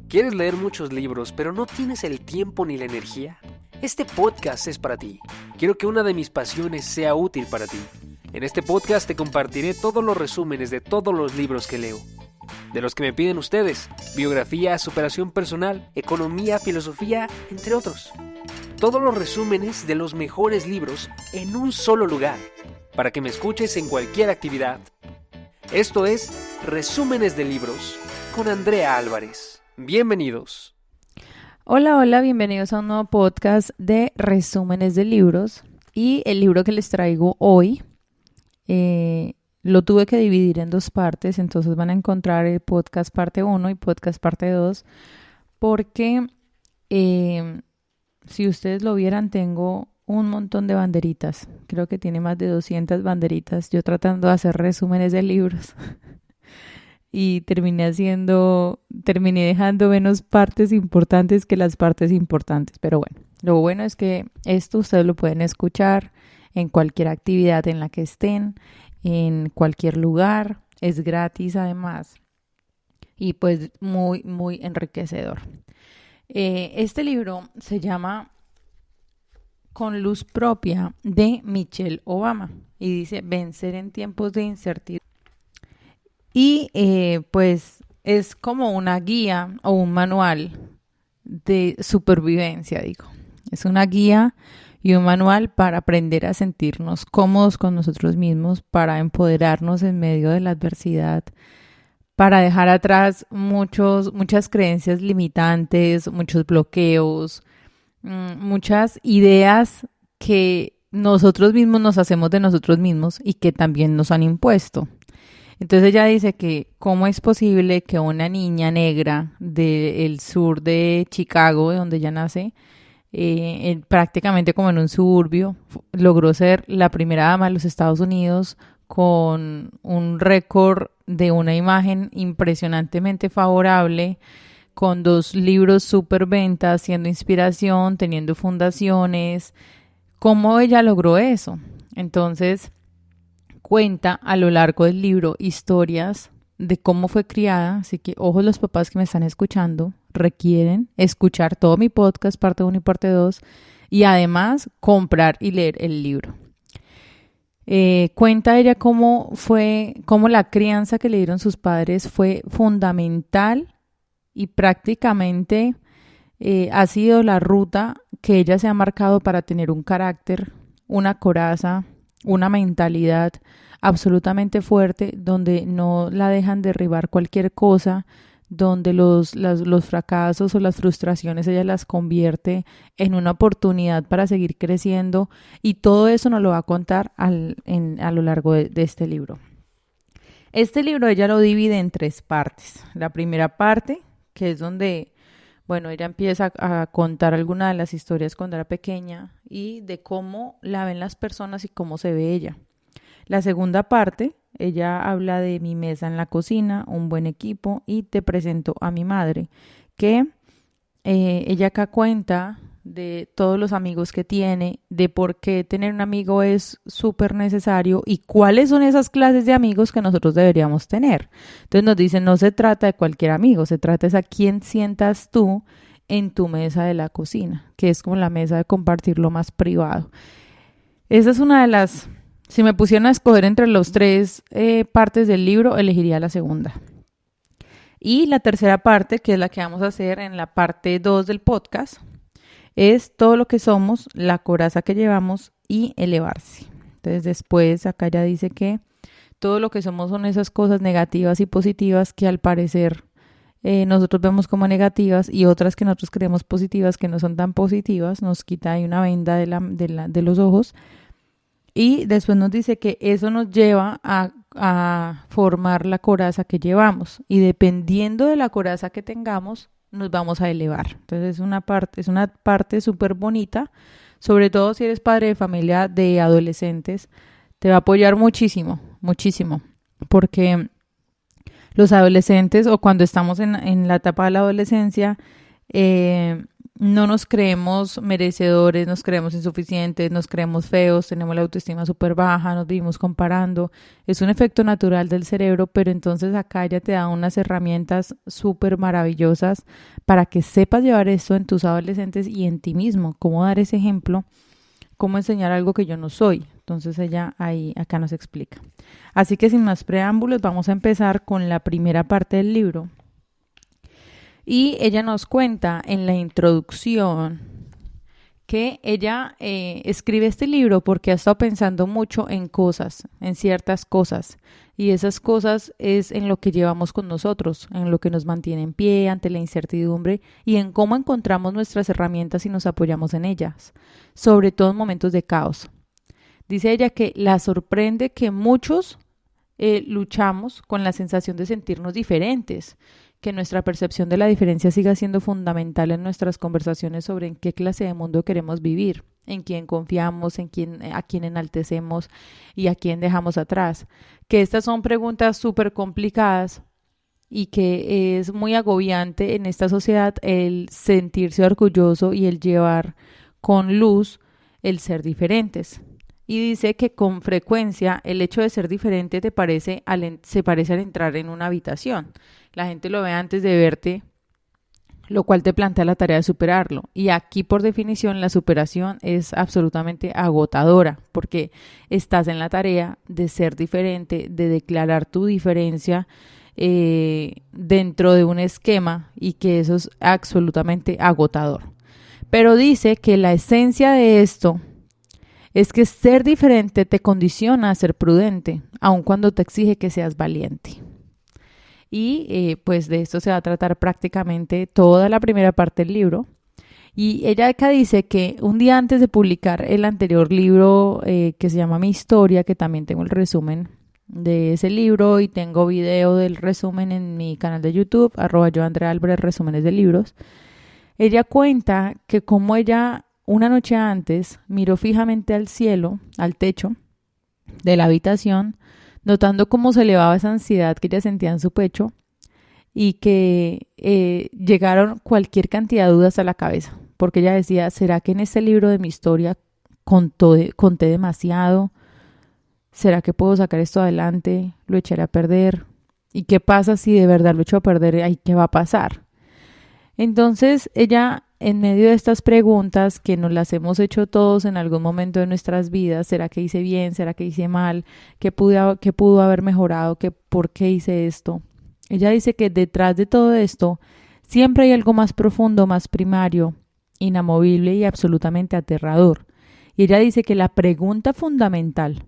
¿Quieres leer muchos libros, pero no tienes el tiempo ni la energía? Este podcast es para ti. Quiero que una de mis pasiones sea útil para ti. En este podcast te compartiré todos los resúmenes de todos los libros que leo. De los que me piden ustedes: biografía, superación personal, economía, filosofía, entre otros. Todos los resúmenes de los mejores libros en un solo lugar, para que me escuches en cualquier actividad. Esto es Resúmenes de Libros con Andrea Álvarez. Bienvenidos. Hola, bienvenidos a un nuevo podcast de Resúmenes de Libros. Y el libro que les traigo hoy lo tuve que dividir en dos partes, entonces van a encontrar el podcast parte 1 y podcast parte 2, porque si ustedes lo vieran, tengo un montón de banderitas. Creo que tiene más de 200 banderitas. Yo tratando de hacer resúmenes de libros. Y terminé dejando menos partes importantes que las partes importantes. Pero bueno, lo bueno es que esto ustedes lo pueden escuchar en cualquier actividad en la que estén, en cualquier lugar. Es gratis además. Y pues muy, muy enriquecedor. Este libro se llama Con luz propia, de Michelle Obama. Y dice: vencer en tiempos de incertidumbre. Y pues es como una guía o un manual de supervivencia, digo. Es una guía y un manual para aprender a sentirnos cómodos con nosotros mismos, para empoderarnos en medio de la adversidad, para dejar atrás muchas creencias limitantes, muchos bloqueos, muchas ideas que nosotros mismos nos hacemos de nosotros mismos y que también nos han impuesto. Entonces ella dice que cómo es posible que una niña negra del sur de Chicago, de donde ella nace, prácticamente como en un suburbio, logró ser la primera dama de los Estados Unidos con un récord de una imagen impresionantemente favorable, con 2 libros súper ventas, siendo inspiración, teniendo fundaciones. ¿Cómo ella logró eso? Entonces cuenta a lo largo del libro historias de cómo fue criada, así que ojos los papás que me están escuchando, requieren escuchar todo mi podcast, parte 1 y parte 2, y además comprar y leer el libro. Cuenta ella cómo la crianza que le dieron sus padres fue fundamental y prácticamente ha sido la ruta que ella se ha marcado para tener un carácter, una coraza, una mentalidad absolutamente fuerte, donde no la dejan derribar cualquier cosa, donde los fracasos o las frustraciones ella las convierte en una oportunidad para seguir creciendo, y todo eso nos lo va a contar a lo largo de este libro. Este libro ella lo divide en 3 partes. La primera parte, que es donde ella empieza a contar algunas de las historias cuando era pequeña y de cómo la ven las personas y cómo se ve ella. La segunda parte, ella habla de mi mesa en la cocina, un buen equipo, y te presento a mi madre, que ella acá cuenta de todos los amigos que tiene, de por qué tener un amigo es súper necesario y cuáles son esas clases de amigos que nosotros deberíamos tener. Entonces nos dicen, no se trata de cualquier amigo, se trata de a quién sientas tú en tu mesa de la cocina, que es como la mesa de compartir lo más privado. Esa es una de las... Si me pusieran a escoger entre los 3 partes del libro, elegiría la segunda. Y la tercera parte, que es la que vamos a hacer en la parte 2 del podcast, es todo lo que somos, la coraza que llevamos y elevarse. Entonces después acá ya dice que todo lo que somos son esas cosas negativas y positivas que al parecer nosotros vemos como negativas, y otras que nosotros creemos positivas que no son tan positivas. Nos quita ahí una venda de los ojos. Y después nos dice que eso nos lleva a formar la coraza que llevamos. Y dependiendo de la coraza que tengamos, nos vamos a elevar. Entonces es una parte súper bonita, sobre todo si eres padre de familia de adolescentes. Te va a apoyar muchísimo, muchísimo. Porque los adolescentes, o cuando estamos en la etapa de la adolescencia, no nos creemos merecedores, nos creemos insuficientes, nos creemos feos, tenemos la autoestima súper baja, nos vivimos comparando. Es un efecto natural del cerebro, pero entonces acá ella te da unas herramientas súper maravillosas para que sepas llevar esto en tus adolescentes y en ti mismo, cómo dar ese ejemplo, cómo enseñar algo que yo no soy. Entonces ella acá nos explica. Así que sin más preámbulos, vamos a empezar con la primera parte del libro. Y ella nos cuenta en la introducción que ella escribe este libro porque ha estado pensando mucho en cosas, en ciertas cosas. Y esas cosas es en lo que llevamos con nosotros, en lo que nos mantiene en pie ante la incertidumbre y en cómo encontramos nuestras herramientas y nos apoyamos en ellas, sobre todo en momentos de caos. Dice ella que la sorprende que muchos luchamos con la sensación de sentirnos diferentes, que nuestra percepción de la diferencia siga siendo fundamental en nuestras conversaciones sobre en qué clase de mundo queremos vivir, en quién confiamos, a quién enaltecemos y a quién dejamos atrás. Que estas son preguntas súper complicadas y que es muy agobiante en esta sociedad el sentirse orgulloso y el llevar con luz el ser diferentes. Y dice que con frecuencia el hecho de ser diferente se parece al entrar en una habitación. La gente lo ve antes de verte, lo cual te plantea la tarea de superarlo. Y aquí, por definición, la superación es absolutamente agotadora, porque estás en la tarea de ser diferente, de declarar tu diferencia dentro de un esquema, y que eso es absolutamente agotador. Pero dice que la esencia de esto es que ser diferente te condiciona a ser prudente, aun cuando te exige que seas valiente. Y pues de esto se va a tratar prácticamente toda la primera parte del libro. Y ella acá dice que un día antes de publicar el anterior libro que se llama Mi Historia, que también tengo el resumen de ese libro y tengo video del resumen en mi canal de YouTube, @yoandreaalvarez resúmenes de libros, ella cuenta que como ella una noche antes miró fijamente al cielo, al techo de la habitación, notando cómo se elevaba esa ansiedad que ella sentía en su pecho y que llegaron cualquier cantidad de dudas a la cabeza, porque ella decía, ¿será que en este libro de mi historia conté demasiado? ¿Será que puedo sacar esto adelante? ¿Lo echaré a perder? ¿Y qué pasa si de verdad lo echo a perder? ¿Ay, qué va a pasar? Entonces ella, en medio de estas preguntas que nos las hemos hecho todos en algún momento de nuestras vidas, ¿será que hice bien? ¿Será que hice mal? ¿Qué pudo haber mejorado? ¿Por qué hice esto? Ella dice que detrás de todo esto siempre hay algo más profundo, más primario, inamovible y absolutamente aterrador. Y ella dice que la pregunta fundamental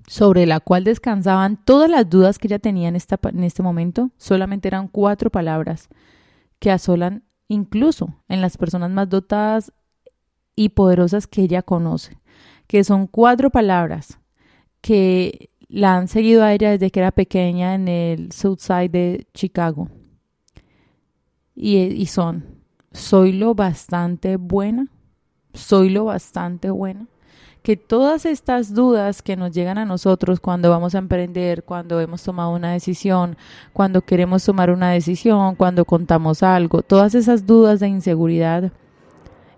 sobre la cual descansaban todas las dudas que ella tenía en este momento solamente eran 4 palabras que asolan incluso en las personas más dotadas y poderosas que ella conoce, que son 4 palabras que la han seguido a ella desde que era pequeña en el South Side de Chicago. Y son, soy lo bastante buena, soy lo bastante buena. Que todas estas dudas que nos llegan a nosotros cuando vamos a emprender, cuando hemos tomado una decisión, cuando queremos tomar una decisión, cuando contamos algo, todas esas dudas de inseguridad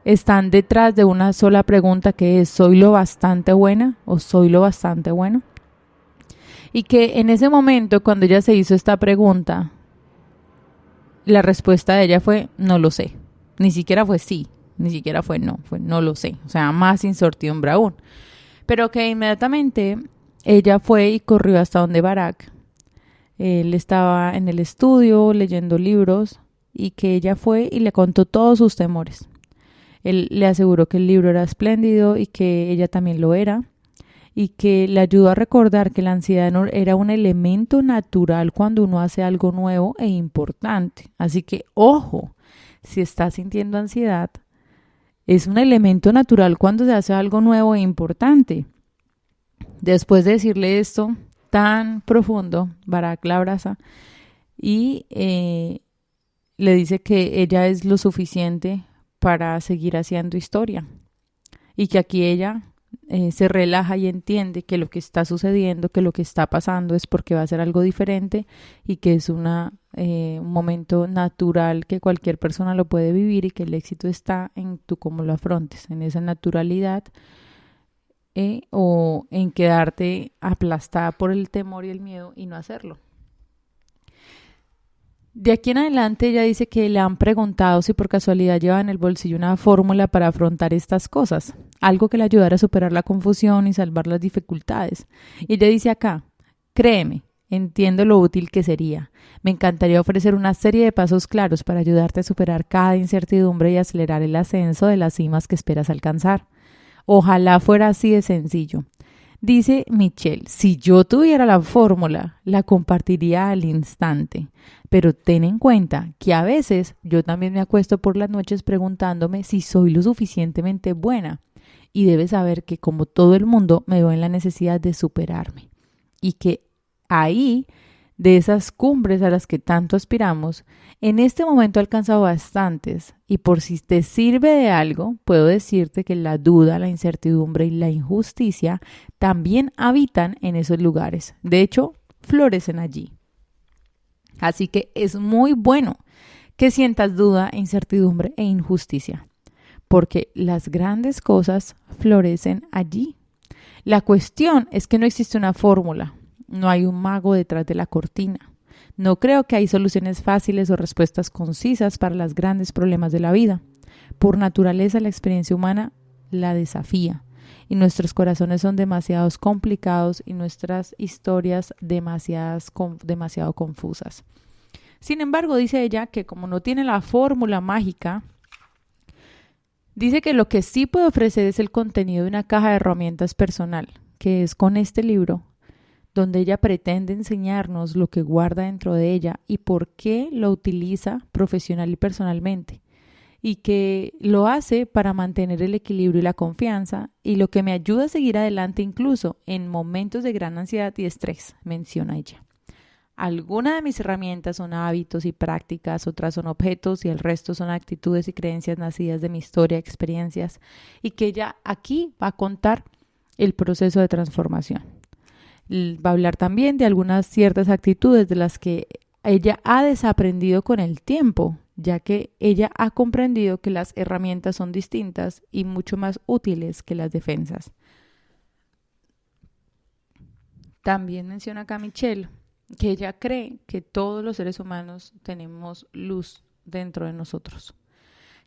están detrás de una sola pregunta que es, ¿soy lo bastante buena o soy lo bastante bueno? Y que en ese momento, cuando ella se hizo esta pregunta, la respuesta de ella fue, no lo sé. Ni siquiera fue sí. Ni siquiera fue no lo sé, o sea, más incertidumbre aún. Pero que inmediatamente ella fue y corrió hasta donde Barack. Él estaba en el estudio leyendo libros y que ella fue y le contó todos sus temores. Él le aseguró que el libro era espléndido y que ella también lo era y que le ayudó a recordar que la ansiedad era un elemento natural cuando uno hace algo nuevo e importante. Así que, ojo, si estás sintiendo ansiedad, es un elemento natural cuando se hace algo nuevo e importante. Después de decirle esto tan profundo, Barack la abraza y le dice que ella es lo suficiente para seguir haciendo historia y que aquí ella se relaja y entiende que lo que está sucediendo, que lo que está pasando es porque va a ser algo diferente y que es un momento natural que cualquier persona lo puede vivir y que el éxito está en tú cómo lo afrontes, en esa naturalidad o en quedarte aplastada por el temor y el miedo y no hacerlo. De aquí en adelante ella dice que le han preguntado si por casualidad lleva en el bolsillo una fórmula para afrontar estas cosas, algo que le ayudara a superar la confusión y salvar las dificultades. Y ella dice acá, créeme, entiendo lo útil que sería. Me encantaría ofrecer una serie de pasos claros para ayudarte a superar cada incertidumbre y acelerar el ascenso de las cimas que esperas alcanzar. Ojalá fuera así de sencillo. Dice Michelle, si yo tuviera la fórmula, la compartiría al instante. Pero ten en cuenta que a veces yo también me acuesto por las noches preguntándome si soy lo suficientemente buena. Y debes saber que como todo el mundo me veo en la necesidad de superarme. Y que ahí, de esas cumbres a las que tanto aspiramos, en este momento he alcanzado bastantes. Y por si te sirve de algo, puedo decirte que la duda, la incertidumbre y la injusticia también habitan en esos lugares. De hecho, florecen allí. Así que es muy bueno que sientas duda, incertidumbre e injusticia, porque las grandes cosas florecen allí. La cuestión es que no existe una fórmula, no hay un mago detrás de la cortina. No creo que hay soluciones fáciles o respuestas concisas para los grandes problemas de la vida. Por naturaleza, la experiencia humana la desafía y nuestros corazones son demasiado complicados y nuestras historias demasiado confusas. Sin embargo, dice ella que como no tiene la fórmula mágica, dice que lo que sí puede ofrecer es el contenido de una caja de herramientas personal, que es con este libro, donde ella pretende enseñarnos lo que guarda dentro de ella y por qué lo utiliza profesional y personalmente, y que lo hace para mantener el equilibrio y la confianza, y lo que me ayuda a seguir adelante incluso en momentos de gran ansiedad y estrés, menciona ella. Algunas de mis herramientas son hábitos y prácticas, otras son objetos y el resto son actitudes y creencias nacidas de mi historia, experiencias, y que ella aquí va a contar el proceso de transformación. Va a hablar también de algunas ciertas actitudes de las que ella ha desaprendido con el tiempo, ya que ella ha comprendido que las herramientas son distintas y mucho más útiles que las defensas. También menciona acá Michelle que ella cree que todos los seres humanos tenemos luz dentro de nosotros,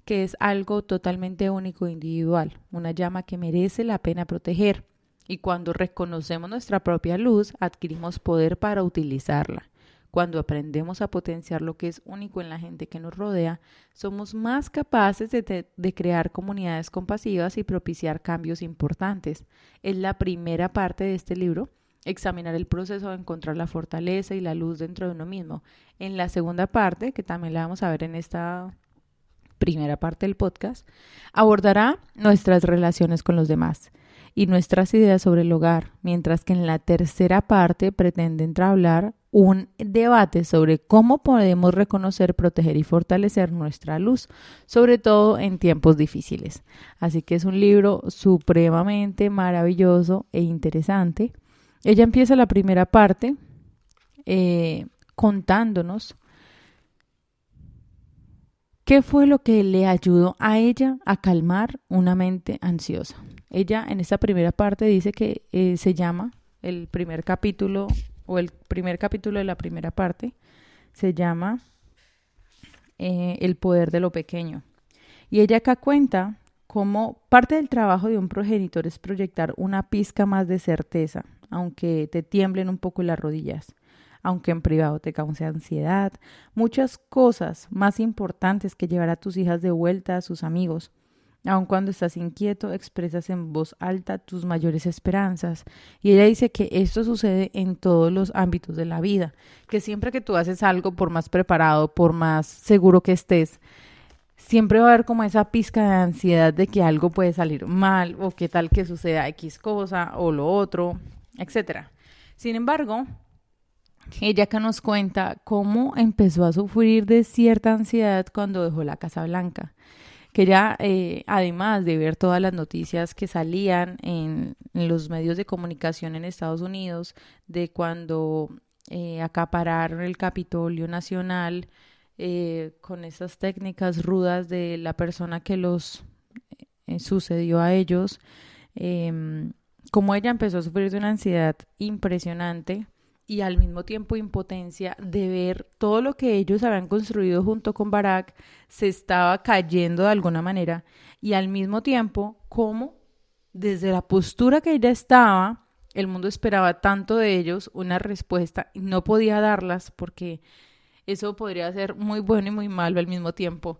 que es algo totalmente único e individual, una llama que merece la pena proteger. Y cuando reconocemos nuestra propia luz, adquirimos poder para utilizarla. Cuando aprendemos a potenciar lo que es único en la gente que nos rodea, somos más capaces de crear comunidades compasivas y propiciar cambios importantes. Es la primera parte de este libro, examinar el proceso de encontrar la fortaleza y la luz dentro de uno mismo. En la segunda parte, que también la vamos a ver en esta primera parte del podcast, abordará nuestras relaciones con los demás y nuestras ideas sobre el hogar, mientras que en la tercera parte pretende entablar un debate sobre cómo podemos reconocer, proteger y fortalecer nuestra luz, sobre todo en tiempos difíciles. Así que es un libro supremamente maravilloso e interesante. Ella empieza la primera parte contándonos qué fue lo que le ayudó a ella a calmar una mente ansiosa. Ella en esta primera parte dice que se llama el primer capítulo de la primera parte, se llama El poder de lo pequeño. Y ella acá cuenta cómo parte del trabajo de un progenitor es proyectar una pizca más de certeza, aunque te tiemblen un poco las rodillas, aunque en privado te cause ansiedad, muchas cosas más importantes que llevar a tus hijas de vuelta a sus amigos. Aun cuando estás inquieto, expresas en voz alta tus mayores esperanzas. Y ella dice que esto sucede en todos los ámbitos de la vida, que siempre que tú haces algo, por más preparado, por más seguro que estés, siempre va a haber como esa pizca de ansiedad de que algo puede salir mal o qué tal que suceda X cosa o lo otro, etcétera. Sin embargo, ella acá nos cuenta cómo empezó a sufrir de cierta ansiedad cuando dejó la Casa Blanca. que ella, además de ver todas las noticias que salían en los medios de comunicación en Estados Unidos, de cuando acapararon el Capitolio Nacional con esas técnicas rudas de la persona que los sucedió a ellos, como ella empezó a sufrir de una ansiedad impresionante y al mismo tiempo impotencia de ver todo lo que ellos habían construido junto con Barack se estaba cayendo de alguna manera, y al mismo tiempo como desde la postura que ella estaba, el mundo esperaba tanto de ellos una respuesta y no podía darlas porque eso podría ser muy bueno y muy malo al mismo tiempo.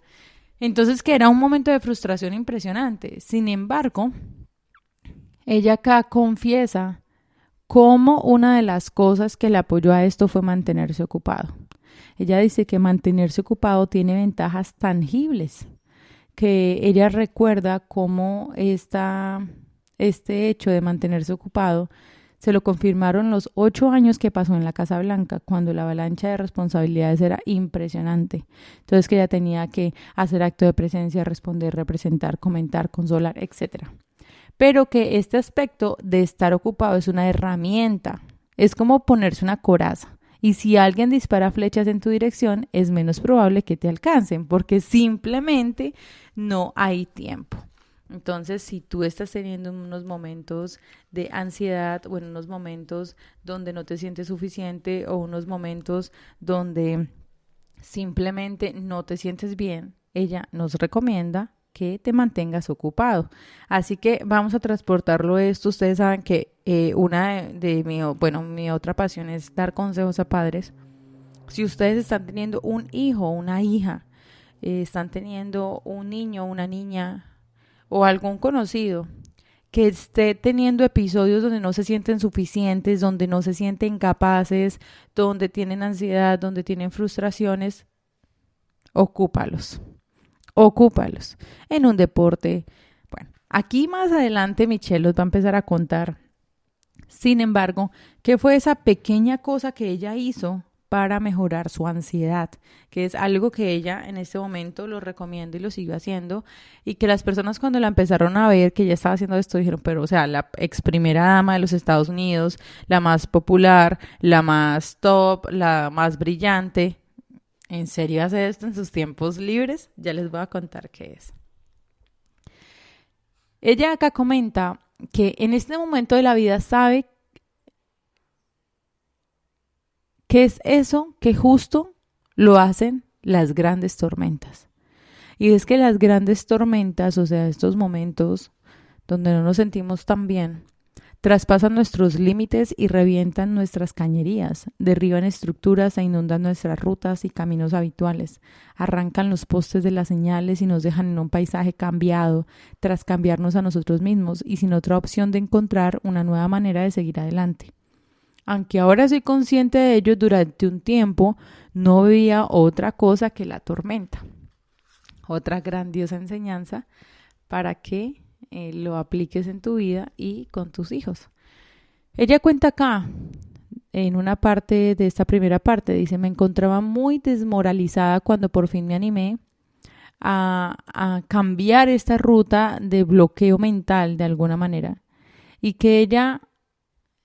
Entonces, que era un momento de frustración impresionante. Sin embargo, ella acá confiesa cómo una de las cosas que le apoyó a esto fue mantenerse ocupado. Ella dice que mantenerse ocupado tiene ventajas tangibles, que ella recuerda cómo este hecho de mantenerse ocupado se lo confirmaron los 8 años que pasó en la Casa Blanca, cuando la avalancha de responsabilidades era impresionante. Entonces, que ella tenía que hacer acto de presencia, responder, representar, comentar, consolar, etc. Pero que este aspecto de estar ocupado es una herramienta, es como ponerse una coraza. Y si alguien dispara flechas en tu dirección, es menos probable que te alcancen, porque simplemente no hay tiempo. Entonces, si tú estás teniendo unos momentos de ansiedad o en unos momentos donde no te sientes suficiente o unos momentos donde simplemente no te sientes bien, ella nos recomienda que te mantengas ocupado. Así que vamos a transportarlo esto. Ustedes saben que mi otra pasión es dar consejos a padres. Si ustedes están teniendo un hijo, una hija, están teniendo un niño, una niña o algún conocido que esté teniendo episodios donde no se sienten suficientes, donde no se sienten capaces, donde tienen ansiedad, donde tienen frustraciones, ocúpalos en un deporte. Bueno, aquí más adelante Michelle los va a empezar a contar, sin embargo, qué fue esa pequeña cosa que ella hizo para mejorar su ansiedad, que es algo que ella en este momento lo recomienda y lo sigue haciendo, y que las personas cuando la empezaron a ver que ella estaba haciendo esto dijeron, pero o sea, la ex primera dama de los Estados Unidos, la más popular, la más top, la más brillante, ¿en serio hace esto en sus tiempos libres? Ya les voy a contar qué es. Ella acá comenta que en este momento de la vida sabe que es eso que justo lo hacen las grandes tormentas. Y es que las grandes tormentas, o sea, estos momentos donde no nos sentimos tan bien, traspasan nuestros límites y revientan nuestras cañerías, derriban estructuras e inundan nuestras rutas y caminos habituales, arrancan los postes de las señales y nos dejan en un paisaje cambiado, tras cambiarnos a nosotros mismos y sin otra opción de encontrar una nueva manera de seguir adelante. Aunque ahora soy consciente de ello, durante un tiempo no veía otra cosa que la tormenta. Otra grandiosa enseñanza para que lo apliques en tu vida y con tus hijos. Ella cuenta acá, en una parte de esta primera parte, dice, me encontraba muy desmoralizada cuando por fin me animé a cambiar esta ruta de bloqueo mental de alguna manera, y que ella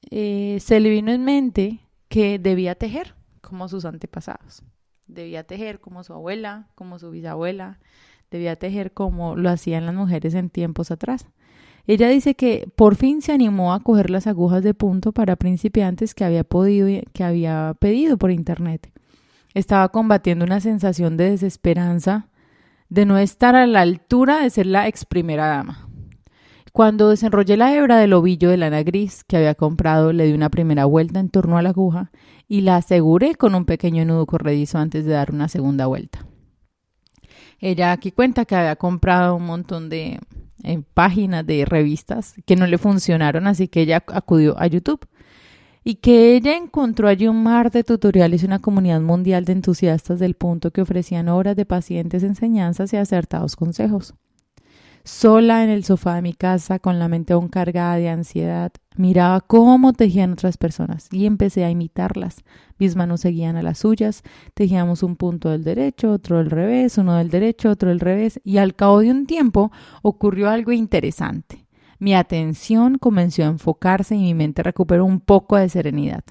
se le vino en mente que debía tejer como sus antepasados, debía tejer como su abuela, como su bisabuela, debía tejer como lo hacían las mujeres en tiempos atrás. Ella dice que por fin se animó a coger las agujas de punto para principiantes que había pedido por internet. Estaba combatiendo una sensación de desesperanza de no estar a la altura de ser la ex primera dama. Cuando desenrollé la hebra del ovillo de lana gris que había comprado, le di una primera vuelta en torno a la aguja y la aseguré con un pequeño nudo corredizo antes de dar una segunda vuelta. Ella aquí cuenta que había comprado un montón de páginas de revistas que no le funcionaron, así que ella acudió a YouTube y que ella encontró allí un mar de tutoriales y una comunidad mundial de entusiastas del punto que ofrecían horas de pacientes enseñanzas y acertados consejos. Sola en el sofá de mi casa, con la mente aún cargada de ansiedad, miraba cómo tejían otras personas y empecé a imitarlas. Mis manos seguían a las suyas, tejíamos un punto del derecho, otro del revés, uno del derecho, otro del revés, y al cabo de un tiempo ocurrió algo interesante. Mi atención comenzó a enfocarse y mi mente recuperó un poco de serenidad.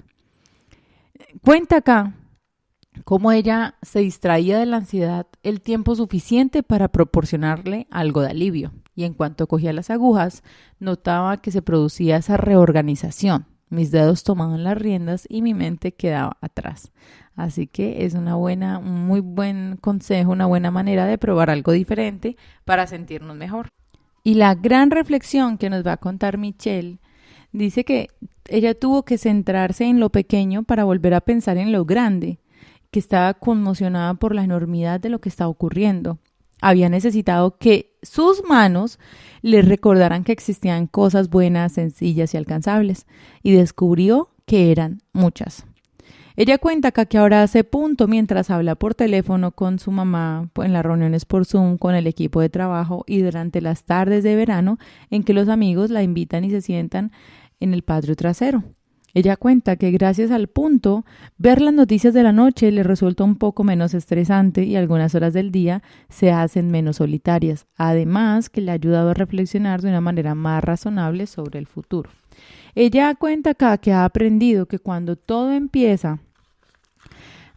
Cuenta acá cómo ella se distraía de la ansiedad el tiempo suficiente para proporcionarle algo de alivio. Y en cuanto cogía las agujas, notaba que se producía esa reorganización. Mis dedos tomaban las riendas y mi mente quedaba atrás. Así que es un muy buen consejo, una buena manera de probar algo diferente para sentirnos mejor. Y la gran reflexión que nos va a contar Michelle dice que ella tuvo que centrarse en lo pequeño para volver a pensar en lo grande, que estaba conmocionada por la enormidad de lo que estaba ocurriendo. Había necesitado que sus manos le recordaran que existían cosas buenas, sencillas y alcanzables, y descubrió que eran muchas. Ella cuenta que ahora hace punto mientras habla por teléfono con su mamá en las reuniones por Zoom con el equipo de trabajo y durante las tardes de verano en que los amigos la invitan y se sientan en el patio trasero. Ella cuenta que gracias al punto, ver las noticias de la noche le resulta un poco menos estresante y algunas horas del día se hacen menos solitarias. Además, que le ha ayudado a reflexionar de una manera más razonable sobre el futuro. Ella cuenta acá que ha aprendido que cuando todo empieza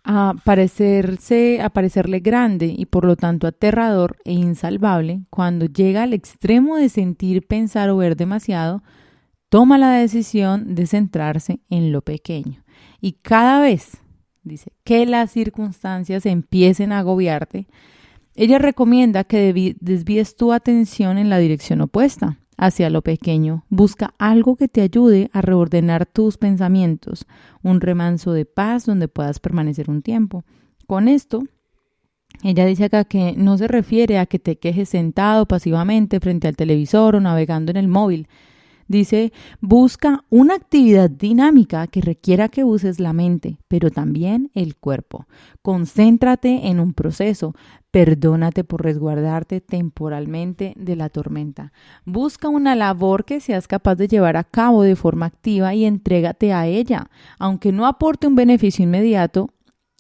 a parecerle grande y por lo tanto aterrador e insalvable, cuando llega al extremo de sentir, pensar o ver demasiado, toma la decisión de centrarse en lo pequeño. Y cada vez, dice, que las circunstancias empiecen a agobiarte, ella recomienda que desvíes tu atención en la dirección opuesta, hacia lo pequeño. Busca algo que te ayude a reordenar tus pensamientos, un remanso de paz donde puedas permanecer un tiempo. Con esto, ella dice acá que no se refiere a que te quejes sentado pasivamente frente al televisor o navegando en el móvil. Dice, busca una actividad dinámica que requiera que uses la mente, pero también el cuerpo. Concéntrate en un proceso. Perdónate por resguardarte temporalmente de la tormenta. Busca una labor que seas capaz de llevar a cabo de forma activa y entrégate a ella. Aunque no aporte un beneficio inmediato,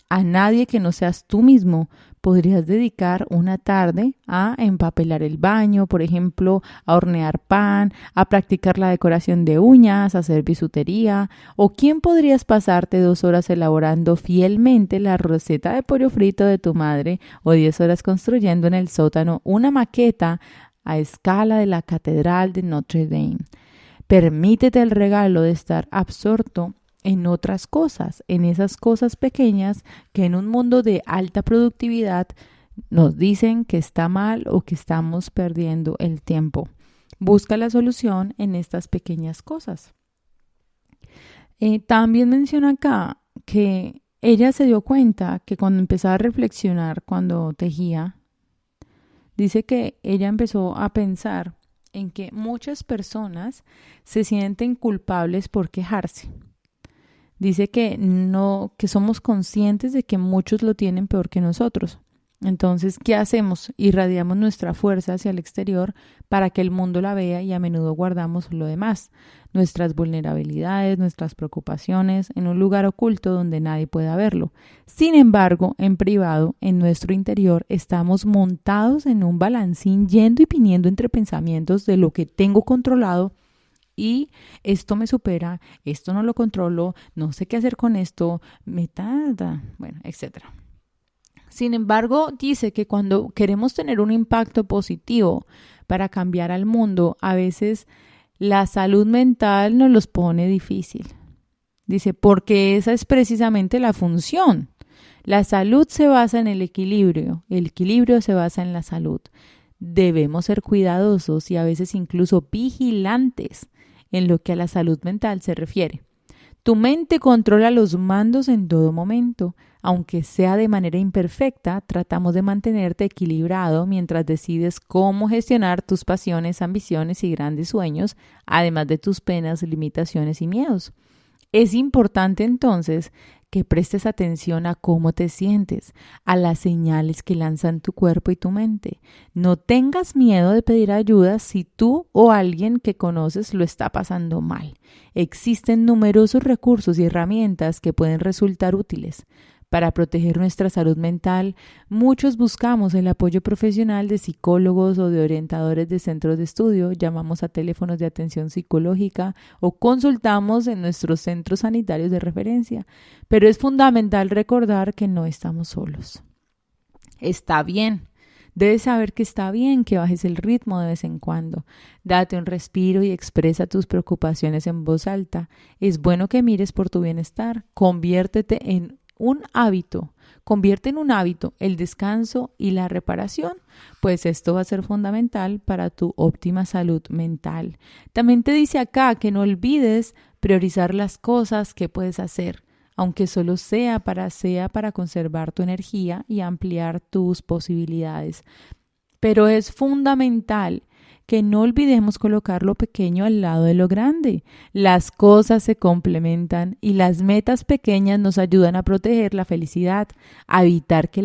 a nadie que no seas tú mismo, podrías dedicar una tarde a empapelar el baño, por ejemplo, a hornear pan, a practicar la decoración de uñas, a hacer bisutería, o quién podrías pasarte 2 horas elaborando fielmente la receta de pollo frito de tu madre o 10 horas construyendo en el sótano una maqueta a escala de la Catedral de Notre Dame. Permítete el regalo de estar absorto en otras cosas, en esas cosas pequeñas que en un mundo de alta productividad nos dicen que está mal o que estamos perdiendo el tiempo. Busca la solución en estas pequeñas cosas. También menciona acá que ella se dio cuenta que cuando empezaba a reflexionar, cuando tejía, dice que ella empezó a pensar en que muchas personas se sienten culpables por quejarse. Dice que somos conscientes de que muchos lo tienen peor que nosotros. Entonces, ¿qué hacemos? Irradiamos nuestra fuerza hacia el exterior para que el mundo la vea y a menudo guardamos lo demás, nuestras vulnerabilidades, nuestras preocupaciones, en un lugar oculto donde nadie pueda verlo. Sin embargo, en privado, en nuestro interior, estamos montados en un balancín yendo y viniendo entre pensamientos de lo que tengo controlado y esto me supera, esto no lo controlo, no sé qué hacer con esto, etc. Sin embargo, dice que cuando queremos tener un impacto positivo para cambiar al mundo, a veces la salud mental nos los pone difícil. Dice, porque esa es precisamente la función. La salud se basa en el equilibrio se basa en la salud. Debemos ser cuidadosos y a veces incluso vigilantes en lo que a la salud mental se refiere. Tu mente controla los mandos en todo momento. Aunque sea de manera imperfecta, tratamos de mantenerte equilibrado mientras decides cómo gestionar tus pasiones, ambiciones y grandes sueños, además de tus penas, limitaciones y miedos. Es importante entonces que prestes atención a cómo te sientes, a las señales que lanzan tu cuerpo y tu mente. No tengas miedo de pedir ayuda si tú o alguien que conoces lo está pasando mal. Existen numerosos recursos y herramientas que pueden resultar útiles. Para proteger nuestra salud mental, muchos buscamos el apoyo profesional de psicólogos o de orientadores de centros de estudio, llamamos a teléfonos de atención psicológica o consultamos en nuestros centros sanitarios de referencia. Pero es fundamental recordar que no estamos solos. Está bien. Debes saber que está bien que bajes el ritmo de vez en cuando. Date un respiro y expresa tus preocupaciones en voz alta. Es bueno que mires por tu bienestar. Convierte en un hábito el descanso y la reparación, pues esto va a ser fundamental para tu óptima salud mental. También te dice acá que no olvides priorizar las cosas que puedes hacer, aunque solo sea para conservar tu energía y ampliar tus posibilidades. Pero es fundamental que no olvidemos colocar lo pequeño al lado de lo grande. Las cosas se complementan y las metas pequeñas nos ayudan a proteger la felicidad, a evitar que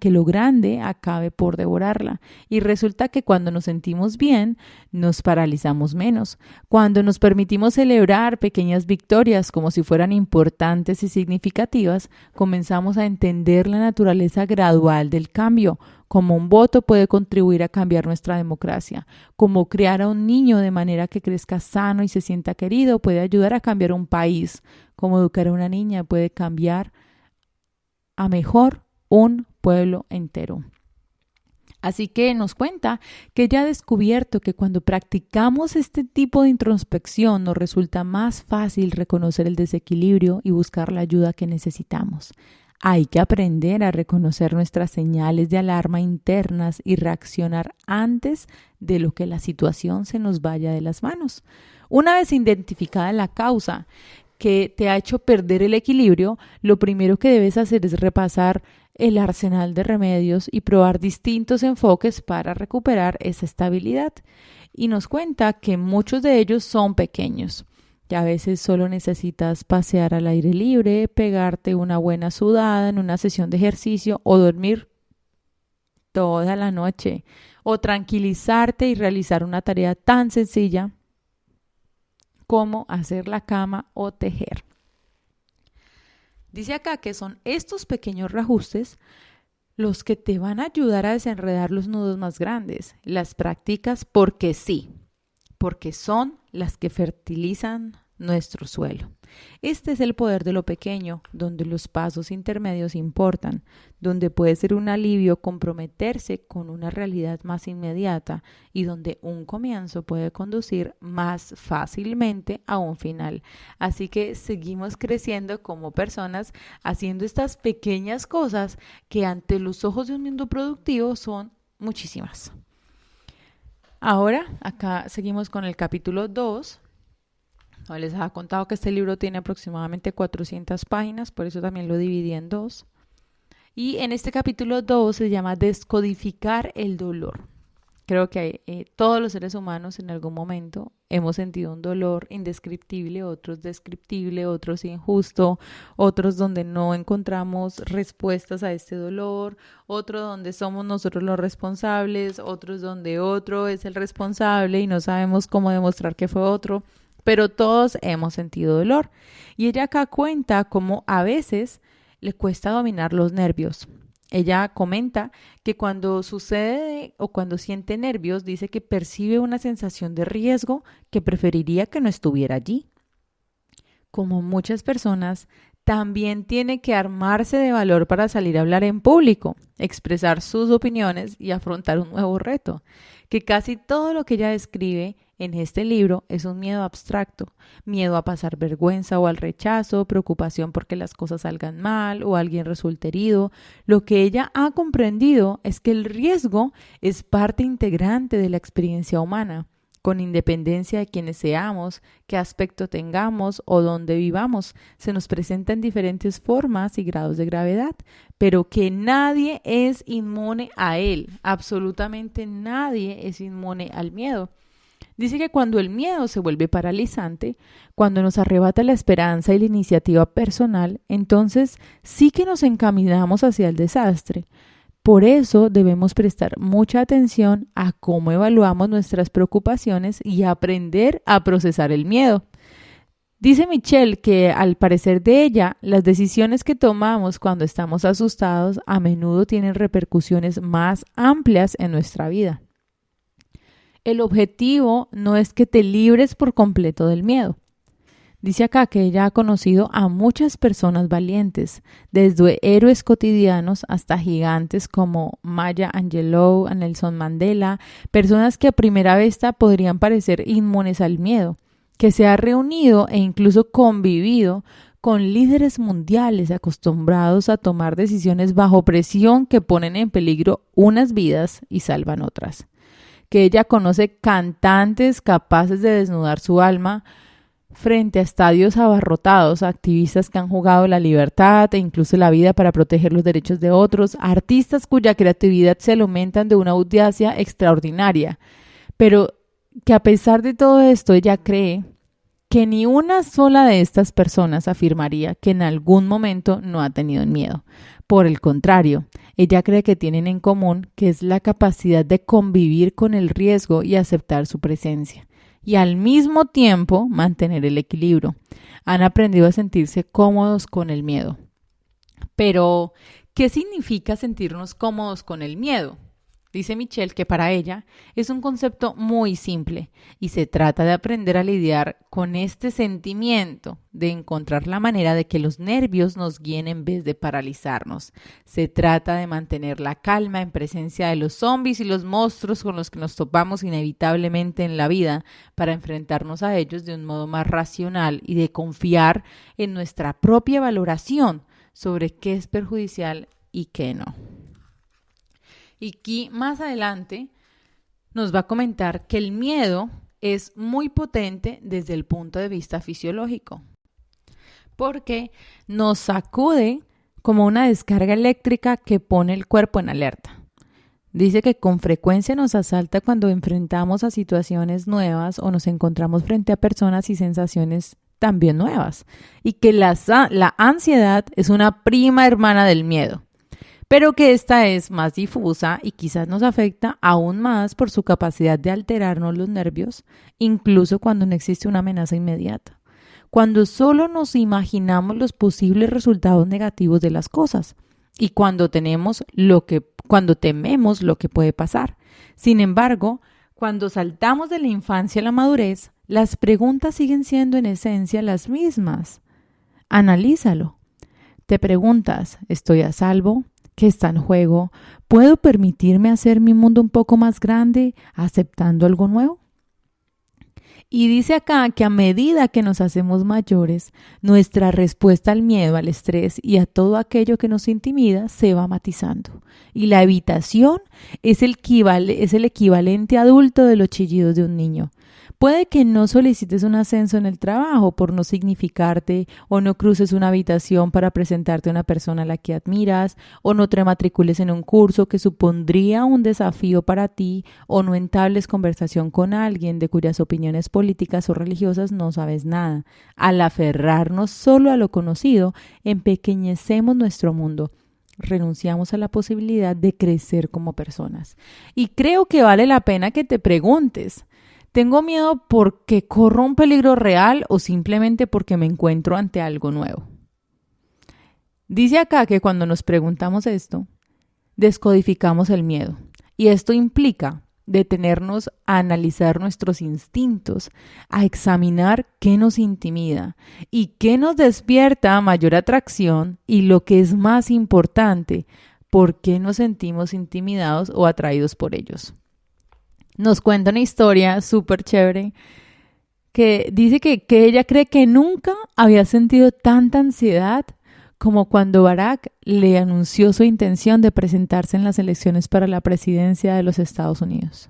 lo grande acabe por devorarla. Y resulta que cuando nos sentimos bien, nos paralizamos menos. Cuando nos permitimos celebrar pequeñas victorias como si fueran importantes y significativas, comenzamos a entender la naturaleza gradual del cambio. Como un voto puede contribuir a cambiar nuestra democracia, como criar a un niño de manera que crezca sano y se sienta querido puede ayudar a cambiar un país, como educar a una niña puede cambiar a mejor un pueblo entero. Así que nos cuenta que ya ha descubierto que cuando practicamos este tipo de introspección nos resulta más fácil reconocer el desequilibrio y buscar la ayuda que necesitamos. Hay que aprender a reconocer nuestras señales de alarma internas y reaccionar antes de lo que la situación se nos vaya de las manos. Una vez identificada la causa que te ha hecho perder el equilibrio, lo primero que debes hacer es repasar el arsenal de remedios y probar distintos enfoques para recuperar esa estabilidad. Y nos cuenta que muchos de ellos son pequeños. Que a veces solo necesitas pasear al aire libre, pegarte una buena sudada en una sesión de ejercicio o dormir toda la noche o tranquilizarte y realizar una tarea tan sencilla como hacer la cama o tejer. Dice acá que son estos pequeños reajustes los que te van a ayudar a desenredar los nudos más grandes. Las prácticas porque sí, porque son las que fertilizan nuestro suelo. Este es el poder de lo pequeño, donde los pasos intermedios importan, donde puede ser un alivio comprometerse con una realidad más inmediata y donde un comienzo puede conducir más fácilmente a un final. Así que seguimos creciendo como personas haciendo estas pequeñas cosas que ante los ojos de un mundo productivo son muchísimas. Ahora, acá seguimos con el capítulo 2. Les había contado que este libro tiene aproximadamente 400 páginas, por eso también lo dividí en dos. Y en este capítulo 2 se llama Descodificar el dolor. Creo que todos los seres humanos en algún momento hemos sentido un dolor indescriptible, otros descriptible, otros injusto, otros donde no encontramos respuestas a este dolor, otro donde somos nosotros los responsables, otros donde otro es el responsable y no sabemos cómo demostrar que fue otro. Pero todos hemos sentido dolor. Y ella acá cuenta cómo a veces le cuesta dominar los nervios. Ella comenta que cuando sucede o cuando siente nervios, dice que percibe una sensación de riesgo que preferiría que no estuviera allí. Como muchas personas, también tiene que armarse de valor para salir a hablar en público, expresar sus opiniones y afrontar un nuevo reto. Que casi todo lo que ella describe en este libro es un miedo abstracto, miedo a pasar vergüenza o al rechazo, preocupación porque las cosas salgan mal o alguien resulte herido. Lo que ella ha comprendido es que el riesgo es parte integrante de la experiencia humana, con independencia de quiénes seamos, qué aspecto tengamos o dónde vivamos. Se nos presenta en diferentes formas y grados de gravedad, pero que nadie es inmune a él, absolutamente nadie es inmune al miedo. Dice que cuando el miedo se vuelve paralizante, cuando nos arrebata la esperanza y la iniciativa personal, entonces sí que nos encaminamos hacia el desastre. Por eso debemos prestar mucha atención a cómo evaluamos nuestras preocupaciones y aprender a procesar el miedo. Dice Michelle que, al parecer de ella, las decisiones que tomamos cuando estamos asustados a menudo tienen repercusiones más amplias en nuestra vida. El objetivo no es que te libres por completo del miedo. Dice acá que ella ha conocido a muchas personas valientes, desde héroes cotidianos hasta gigantes como Maya Angelou, Nelson Mandela, personas que a primera vista podrían parecer inmunes al miedo, que se ha reunido e incluso convivido con líderes mundiales acostumbrados a tomar decisiones bajo presión que ponen en peligro unas vidas y salvan otras. Que ella conoce cantantes capaces de desnudar su alma frente a estadios abarrotados, activistas que han jugado la libertad e incluso la vida para proteger los derechos de otros, artistas cuya creatividad se alimentan de una audacia extraordinaria, pero que a pesar de todo esto ella cree que ni una sola de estas personas afirmaría que en algún momento no ha tenido miedo. Por el contrario, ella cree que tienen en común que es la capacidad de convivir con el riesgo y aceptar su presencia, y al mismo tiempo mantener el equilibrio. Han aprendido a sentirse cómodos con el miedo. Pero, ¿qué significa sentirnos cómodos con el miedo? Dice Michelle que para ella es un concepto muy simple y se trata de aprender a lidiar con este sentimiento, de encontrar la manera de que los nervios nos guíen en vez de paralizarnos. Se trata de mantener la calma en presencia de los zombies y los monstruos con los que nos topamos inevitablemente en la vida, para enfrentarnos a ellos de un modo más racional y de confiar en nuestra propia valoración sobre qué es perjudicial y qué no. Y aquí más adelante nos va a comentar que el miedo es muy potente desde el punto de vista fisiológico, porque nos sacude como una descarga eléctrica que pone el cuerpo en alerta. Dice que con frecuencia nos asalta cuando enfrentamos a situaciones nuevas o nos encontramos frente a personas y sensaciones también nuevas, y que la ansiedad es una prima hermana del miedo, pero que esta es más difusa y quizás nos afecta aún más por su capacidad de alterarnos los nervios, incluso cuando no existe una amenaza inmediata, cuando solo nos imaginamos los posibles resultados negativos de las cosas y cuando tememos lo que puede pasar. Sin embargo, cuando saltamos de la infancia a la madurez, las preguntas siguen siendo en esencia las mismas. Analízalo. Te preguntas, ¿estoy a salvo? ¿Qué está en juego? ¿Puedo permitirme hacer mi mundo un poco más grande aceptando algo nuevo? Y dice acá que a medida que nos hacemos mayores, nuestra respuesta al miedo, al estrés y a todo aquello que nos intimida se va matizando. Y la evitación es el equivalente adulto de los chillidos de un niño. Puede que no solicites un ascenso en el trabajo por no significarte, o no cruces una habitación para presentarte a una persona a la que admiras, o no te matricules en un curso que supondría un desafío para ti, o no entables conversación con alguien de cuyas opiniones políticas o religiosas no sabes nada. Al aferrarnos solo a lo conocido, empequeñecemos nuestro mundo. Renunciamos a la posibilidad de crecer como personas. Y creo que vale la pena que te preguntes: ¿tengo miedo porque corro un peligro real o simplemente porque me encuentro ante algo nuevo? Dice acá que cuando nos preguntamos esto, descodificamos el miedo. Y esto implica detenernos a analizar nuestros instintos, a examinar qué nos intimida y qué nos despierta mayor atracción, y lo que es más importante, por qué nos sentimos intimidados o atraídos por ellos. Nos cuenta una historia súper chévere que dice que ella cree que nunca había sentido tanta ansiedad como cuando Barack le anunció su intención de presentarse en las elecciones para la presidencia de los Estados Unidos.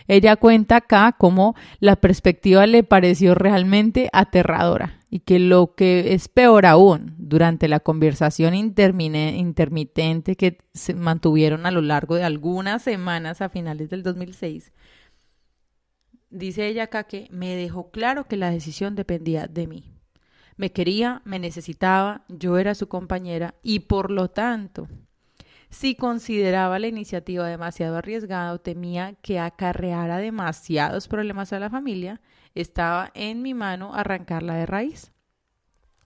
Ella cuenta acá cómo la perspectiva le pareció realmente aterradora, y que lo que es peor aún, durante la conversación intermitente que se mantuvieron a lo largo de algunas semanas a finales del 2006, dice ella acá que me dejó claro que la decisión dependía de mí. Me quería, me necesitaba, yo era su compañera y por lo tanto, si consideraba la iniciativa demasiado arriesgada o temía que acarreara demasiados problemas a la familia, estaba en mi mano arrancarla de raíz.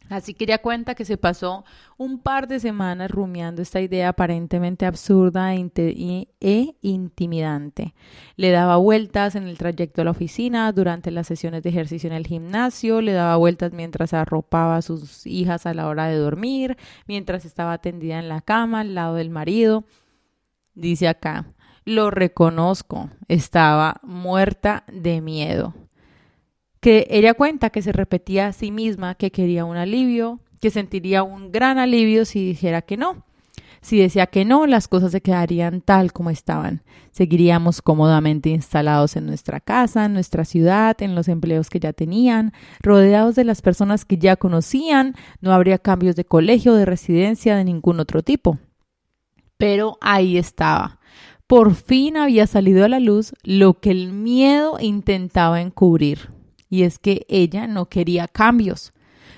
Así que ella cuenta que se pasó un par de semanas rumiando esta idea aparentemente absurda e intimidante. Le daba vueltas en el trayecto a la oficina, durante las sesiones de ejercicio en el gimnasio, le daba vueltas mientras arropaba a sus hijas a la hora de dormir, mientras estaba tendida en la cama al lado del marido. Dice acá, lo reconozco, estaba muerta de miedo. Que ella cuenta que se repetía a sí misma que quería un alivio, que sentiría un gran alivio si dijera que no. Si decía que no, las cosas se quedarían tal como estaban. Seguiríamos cómodamente instalados en nuestra casa, en nuestra ciudad, en los empleos que ya tenían, rodeados de las personas que ya conocían, no habría cambios de colegio, de residencia, de ningún otro tipo. Pero ahí estaba. Por fin había salido a la luz lo que el miedo intentaba encubrir. Y es que ella no quería cambios.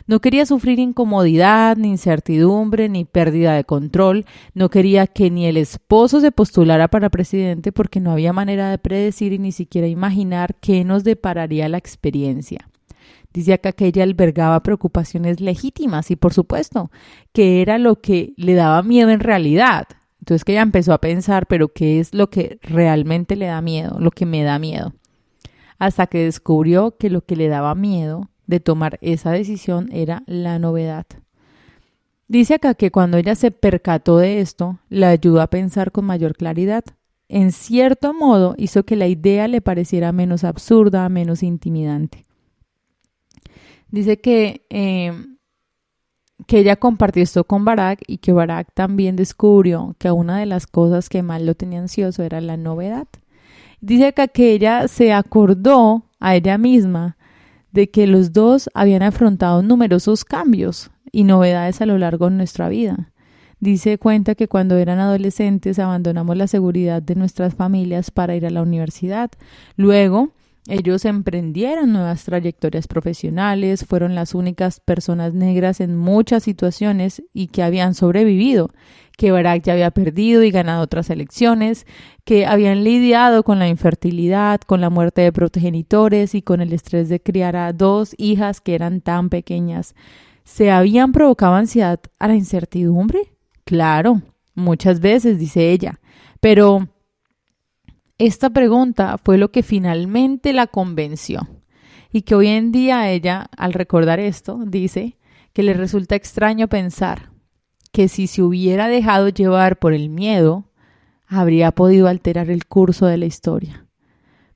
No quería sufrir incomodidad, ni incertidumbre, ni pérdida de control. No quería que ni el esposo se postulara para presidente porque no había manera de predecir y ni siquiera imaginar qué nos depararía la experiencia. Dice acá que ella albergaba preocupaciones legítimas y por supuesto que era lo que le daba miedo en realidad. Entonces que ella empezó a pensar, pero ¿qué es lo que realmente le da miedo? Lo que me da miedo. Hasta que descubrió que lo que le daba miedo de tomar esa decisión era la novedad. Dice acá que cuando ella se percató de esto, la ayudó a pensar con mayor claridad. En cierto modo, hizo que la idea le pareciera menos absurda, menos intimidante. Dice que ella compartió esto con Barak y que Barak también descubrió que una de las cosas que más lo tenía ansioso era la novedad. Dice acá que ella se acordó a ella misma de que los dos habían afrontado numerosos cambios y novedades a lo largo de nuestra vida. Cuenta que cuando eran adolescentes abandonamos la seguridad de nuestras familias para ir a la universidad. Luego, ellos emprendieron nuevas trayectorias profesionales, fueron las únicas personas negras en muchas situaciones y que habían sobrevivido, que Barak ya había perdido y ganado otras elecciones, que habían lidiado con la infertilidad, con la muerte de progenitores y con el estrés de criar a 2 hijas que eran tan pequeñas. ¿Se habían provocado ansiedad a la incertidumbre? Claro, muchas veces, dice ella, pero esta pregunta fue lo que finalmente la convenció y que hoy en día ella, al recordar esto, dice que le resulta extraño pensar que si se hubiera dejado llevar por el miedo, habría podido alterar el curso de la historia.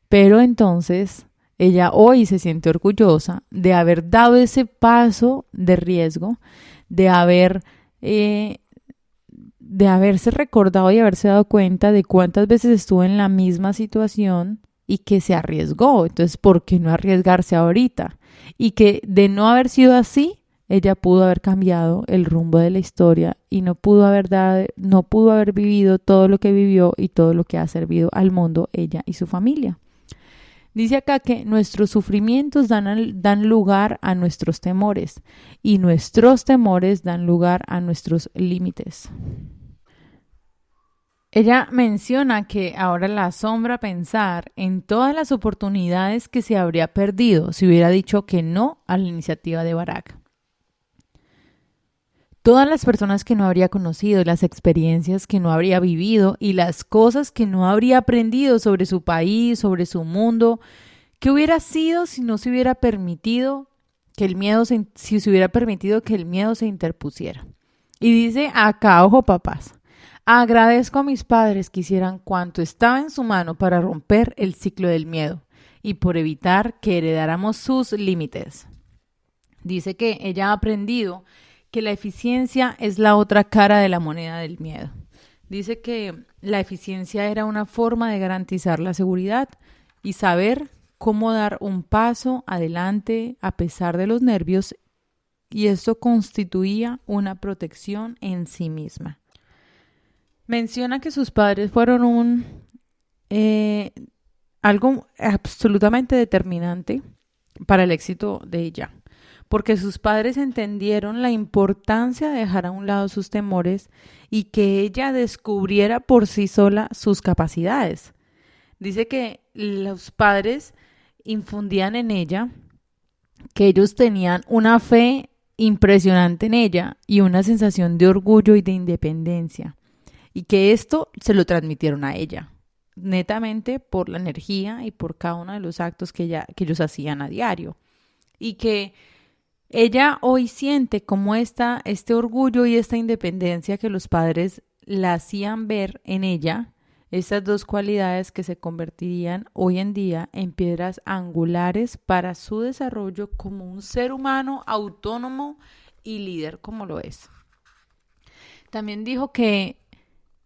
Pero entonces ella hoy se siente orgullosa de haber dado ese paso de riesgo, de haberse recordado y haberse dado cuenta de cuántas veces estuvo en la misma situación y que se arriesgó. Entonces, ¿por qué no arriesgarse ahorita? Y que de no haber sido así, ella pudo haber cambiado el rumbo de la historia y no pudo haber vivido todo lo que vivió y todo lo que ha servido al mundo ella y su familia. Dice acá que nuestros sufrimientos dan lugar a nuestros temores y nuestros temores dan lugar a nuestros límites. Ella menciona que ahora la asombra pensar en todas las oportunidades que se habría perdido si hubiera dicho que no a la iniciativa de Barak. Todas las personas que no habría conocido, las experiencias que no habría vivido y las cosas que no habría aprendido sobre su país, sobre su mundo. ¿Qué hubiera sido si no se hubiera permitido que el miedo se interpusiera? Y dice acá, ojo papás, agradezco a mis padres que hicieran cuanto estaba en su mano para romper el ciclo del miedo y por evitar que heredáramos sus límites. Dice que ella ha aprendido que la eficiencia es la otra cara de la moneda del miedo. Dice que la eficiencia era una forma de garantizar la seguridad y saber cómo dar un paso adelante a pesar de los nervios, y esto constituía una protección en sí misma. Menciona que sus padres fueron algo absolutamente determinante para el éxito de ella, porque sus padres entendieron la importancia de dejar a un lado sus temores y que ella descubriera por sí sola sus capacidades. Dice que los padres infundían en ella, que ellos tenían una fe impresionante en ella y una sensación de orgullo y de independencia, y que esto se lo transmitieron a ella, netamente por la energía y por cada uno de los actos que ellos hacían a diario. Y que ella hoy siente como este orgullo y esta independencia que los padres la hacían ver en ella, estas dos cualidades que se convertirían hoy en día en piedras angulares para su desarrollo como un ser humano autónomo y líder como lo es. También dijo que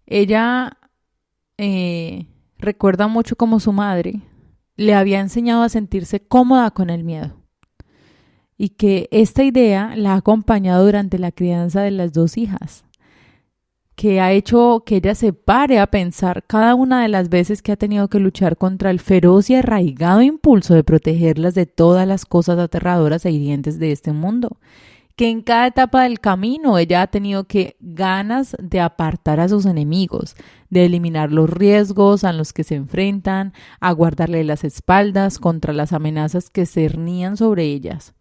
ella recuerda mucho como su madre le había enseñado a sentirse cómoda con el miedo y que esta idea la ha acompañado durante la crianza de las dos hijas, que ha hecho que ella se pare a pensar cada una de las veces que ha tenido que luchar contra el feroz y arraigado impulso de protegerlas de todas las cosas aterradoras e hirientes de este mundo, que en cada etapa del camino ella ha tenido que ganas de apartar a sus enemigos, de eliminar los riesgos a los que se enfrentan, a guardarle las espaldas contra las amenazas que cernían sobre ellas,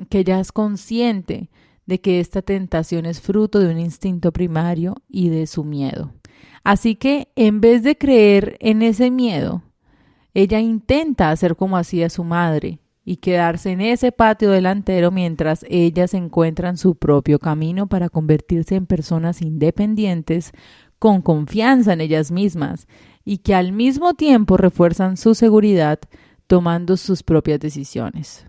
que ella es consciente de que esta tentación es fruto de un instinto primario y de su miedo. Así que en vez de creer en ese miedo, ella intenta hacer como hacía su madre y quedarse en ese patio delantero mientras ellas encuentran su propio camino para convertirse en personas independientes, con confianza en ellas mismas y que al mismo tiempo refuerzan su seguridad tomando sus propias decisiones.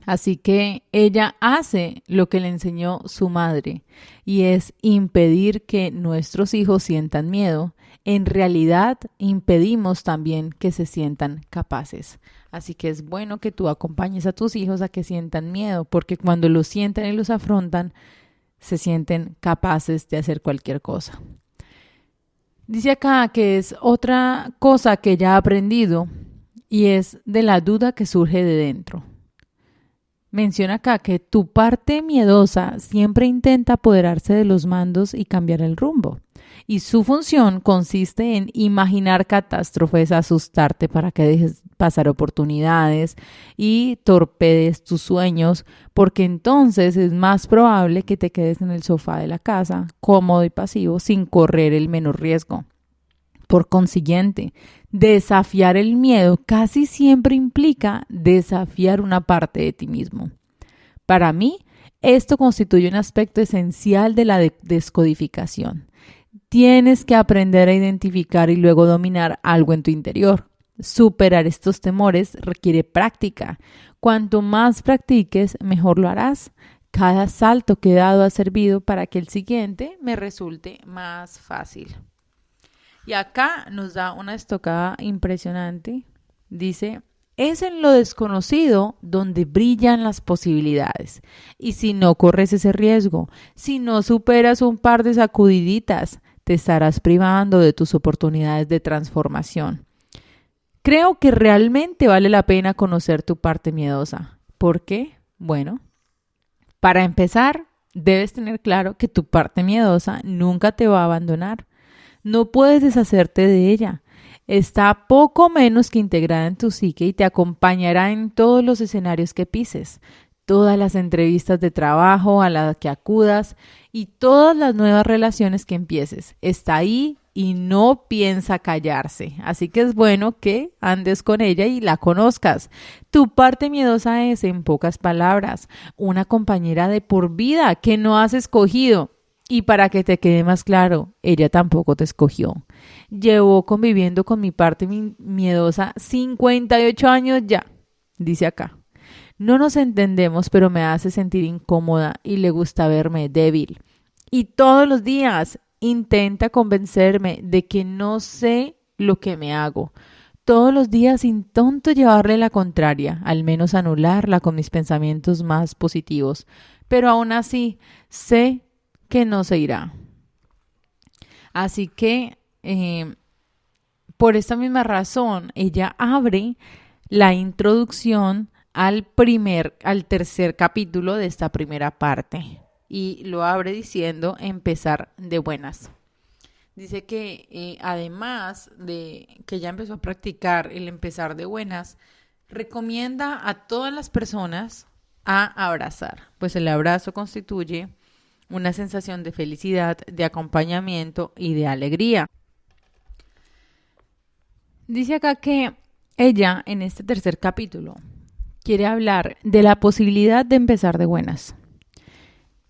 Así que ella hace lo que le enseñó su madre, y es impedir que nuestros hijos sientan miedo. En realidad, impedimos también que se sientan capaces. Así que es bueno que tú acompañes a tus hijos a que sientan miedo, porque cuando los sientan y los afrontan, se sienten capaces de hacer cualquier cosa. Dice acá que es otra cosa que ella ha aprendido, y es de la duda que surge de dentro. Menciona acá que tu parte miedosa siempre intenta apoderarse de los mandos y cambiar el rumbo. Y su función consiste en imaginar catástrofes, asustarte para que dejes pasar oportunidades y torpedes tus sueños, porque entonces es más probable que te quedes en el sofá de la casa, cómodo y pasivo, sin correr el menor riesgo. Por consiguiente, desafiar el miedo casi siempre implica desafiar una parte de ti mismo. Para mí, esto constituye un aspecto esencial de la descodificación. Tienes que aprender a identificar y luego dominar algo en tu interior. Superar estos temores requiere práctica. Cuanto más practiques, mejor lo harás. Cada salto que he dado ha servido para que el siguiente me resulte más fácil. Y acá nos da una estocada impresionante. Dice, es en lo desconocido donde brillan las posibilidades. Y si no corres ese riesgo, si no superas un par de sacudiditas, te estarás privando de tus oportunidades de transformación. Creo que realmente vale la pena conocer tu parte miedosa. ¿Por qué? Bueno, para empezar, debes tener claro que tu parte miedosa nunca te va a abandonar. No puedes deshacerte de ella. Está poco menos que integrada en tu psique y te acompañará en todos los escenarios que pises, todas las entrevistas de trabajo a las que acudas y todas las nuevas relaciones que empieces. Está ahí y no piensa callarse. Así que es bueno que andes con ella y la conozcas. Tu parte miedosa es, en pocas palabras, una compañera de por vida que no has escogido. Y para que te quede más claro, ella tampoco te escogió. Llevo conviviendo con mi parte miedosa 58 años ya, dice acá. No nos entendemos, pero me hace sentir incómoda y le gusta verme débil. Y todos los días intenta convencerme de que no sé lo que me hago. Todos los días intento llevarle la contraria, al menos anularla con mis pensamientos más positivos. Pero aún así, sé que no se irá. Así que por esta misma razón, ella abre la introducción al tercer capítulo de esta primera parte y lo abre diciendo empezar de buenas. Dice que además de que ella empezó a practicar el empezar de buenas, recomienda a todas las personas a abrazar, pues el abrazo constituye una sensación de felicidad, de acompañamiento y de alegría. Dice acá que ella, en este tercer capítulo, quiere hablar de la posibilidad de empezar de buenas.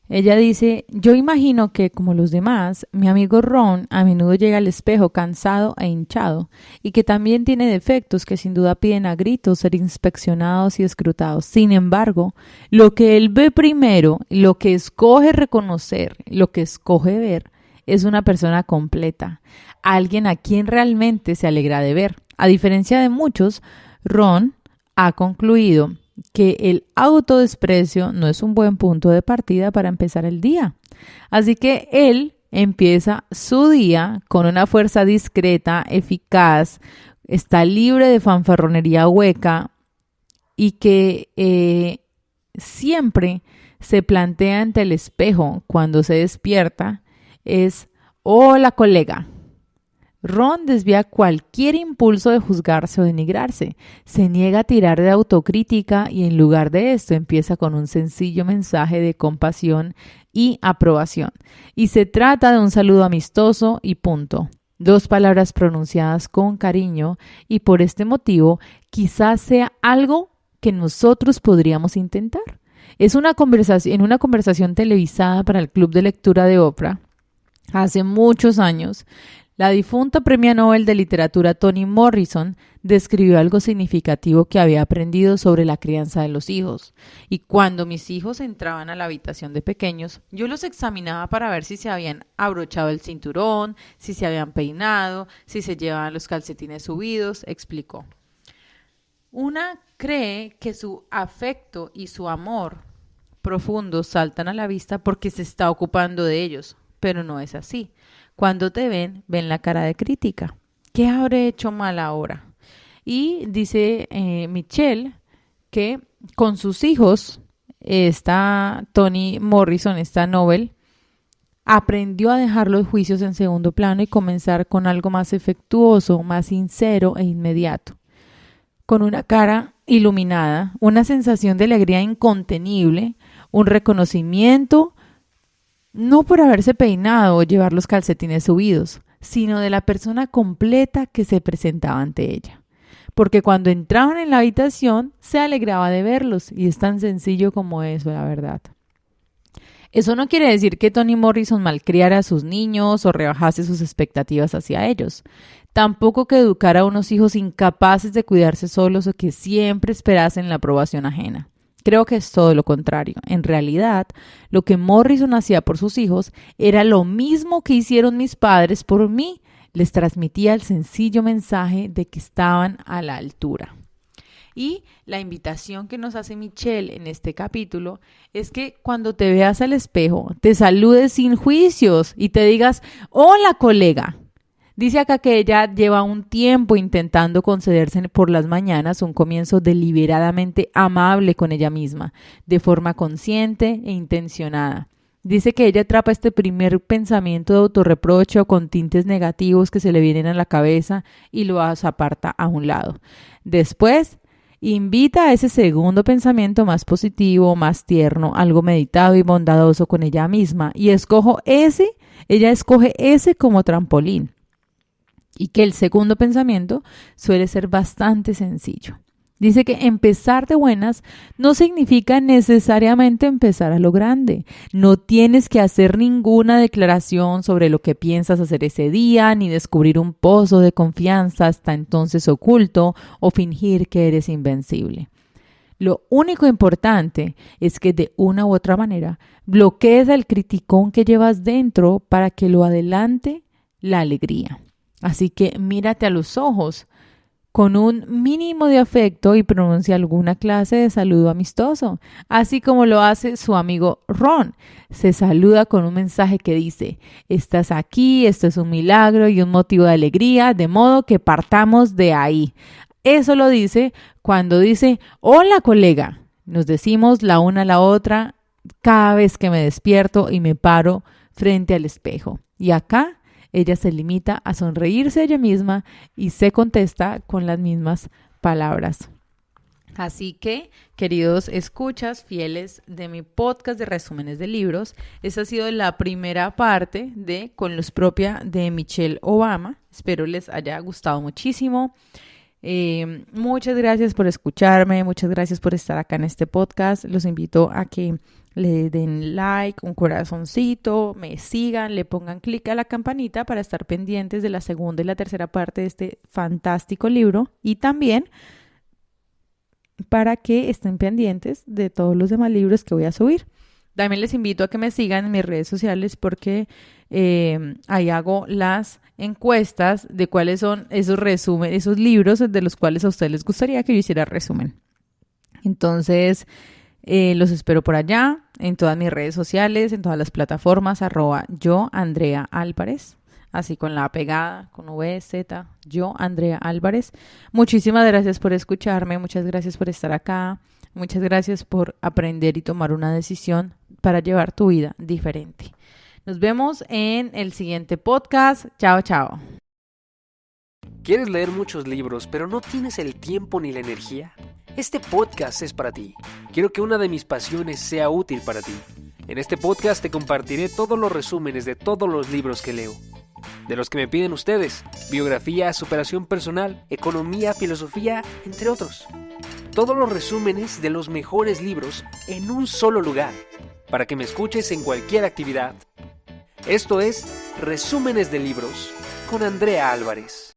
Ella dice, yo imagino que, como los demás, mi amigo Ron a menudo llega al espejo cansado e hinchado, y que también tiene defectos que sin duda piden a gritos ser inspeccionados y escrutados. Sin embargo, lo que él ve primero, lo que escoge reconocer, lo que escoge ver, es una persona completa, alguien a quien realmente se alegra de ver. A diferencia de muchos, Ron ha concluido que el autodesprecio no es un buen punto de partida para empezar el día. Así que él empieza su día con una fuerza discreta, eficaz, está libre de fanfarronería hueca y que siempre se plantea ante el espejo cuando se despierta es: hola, colega. Ron desvía cualquier impulso de juzgarse o denigrarse, se niega a tirar de autocrítica y en lugar de esto empieza con un sencillo mensaje de compasión y aprobación. Y se trata de un saludo amistoso y punto. 2 palabras pronunciadas con cariño y por este motivo quizás sea algo que nosotros podríamos intentar. En una conversación televisada para el Club de Lectura de Oprah hace muchos años, la difunta premio Nobel de Literatura Toni Morrison describió algo significativo que había aprendido sobre la crianza de los hijos. Y cuando mis hijos entraban a la habitación de pequeños, yo los examinaba para ver si se habían abrochado el cinturón, si se habían peinado, si se llevaban los calcetines subidos, explicó. Una cree que su afecto y su amor profundos saltan a la vista porque se está ocupando de ellos, pero no es así. Cuando te ven la cara de crítica. ¿Qué habré hecho mal ahora? Y dice Michelle que con sus hijos, esta Toni Morrison, esta Nobel, aprendió a dejar los juicios en segundo plano y comenzar con algo más efectuoso, más sincero e inmediato. Con una cara iluminada, una sensación de alegría incontenible, un reconocimiento no por haberse peinado o llevar los calcetines subidos, sino de la persona completa que se presentaba ante ella. Porque cuando entraban en la habitación, se alegraba de verlos, y es tan sencillo como eso, la verdad. Eso no quiere decir que Toni Morrison malcriara a sus niños o rebajase sus expectativas hacia ellos. Tampoco que educara a unos hijos incapaces de cuidarse solos o que siempre esperasen la aprobación ajena. Creo que es todo lo contrario. En realidad, lo que Morrison hacía por sus hijos era lo mismo que hicieron mis padres por mí. Les transmitía el sencillo mensaje de que estaban a la altura. Y la invitación que nos hace Michelle en este capítulo es que cuando te veas al espejo, te saludes sin juicios y te digas: hola, colega. Dice acá que ella lleva un tiempo intentando concederse por las mañanas un comienzo deliberadamente amable con ella misma, de forma consciente e intencionada. Dice que ella atrapa este primer pensamiento de autorreproche o con tintes negativos que se le vienen a la cabeza y lo aparta a un lado. Después, invita a ese segundo pensamiento más positivo, más tierno, algo meditado y bondadoso con ella misma, y ella escoge ese como trampolín. Y que el segundo pensamiento suele ser bastante sencillo. Dice que empezar de buenas no significa necesariamente empezar a lo grande. No tienes que hacer ninguna declaración sobre lo que piensas hacer ese día, ni descubrir un pozo de confianza hasta entonces oculto o fingir que eres invencible. Lo único importante es que de una u otra manera bloquees el criticón que llevas dentro para que lo adelante la alegría. Así que mírate a los ojos, con un mínimo de afecto y pronuncia alguna clase de saludo amistoso, así como lo hace su amigo Ron. Se saluda con un mensaje que dice: estás aquí, esto es un milagro y un motivo de alegría, de modo que partamos de ahí. Eso lo dice cuando dice: hola, colega. Nos decimos la una a la otra cada vez que me despierto y me paro frente al espejo. Y acá ella se limita a sonreírse a ella misma y se contesta con las mismas palabras. Así que, queridos escuchas fieles de mi podcast de resúmenes de libros, esta ha sido la primera parte de Con luz propia de Michelle Obama. Espero les haya gustado muchísimo. Muchas gracias por escucharme, muchas gracias por estar acá en este podcast. Los invito a que le den like, un corazoncito, me sigan, le pongan clic a la campanita para estar pendientes de la segunda y la tercera parte de este fantástico libro, y también para que estén pendientes de todos los demás libros que voy a subir. También les invito a que me sigan en mis redes sociales porque ahí hago las encuestas de cuáles son esos resúmenes, esos libros de los cuales a ustedes les gustaría que yo hiciera resumen. Entonces, los espero por allá, en todas mis redes sociales, en todas las plataformas, @yoandreaálvarez, así con la pegada, con V-Z, yo, Andrea Álvarez. Muchísimas gracias por escucharme, muchas gracias por estar acá, muchas gracias por aprender y tomar una decisión para llevar tu vida diferente. Nos vemos en el siguiente podcast. Chao, chao. ¿Quieres leer muchos libros, pero no tienes el tiempo ni la energía? Este podcast es para ti. Quiero que una de mis pasiones sea útil para ti. En este podcast te compartiré todos los resúmenes de todos los libros que leo, de los que me piden ustedes: biografía, superación personal, economía, filosofía, entre otros. Todos los resúmenes de los mejores libros en un solo lugar, para que me escuches en cualquier actividad. Esto es Resúmenes de Libros con Andrea Álvarez.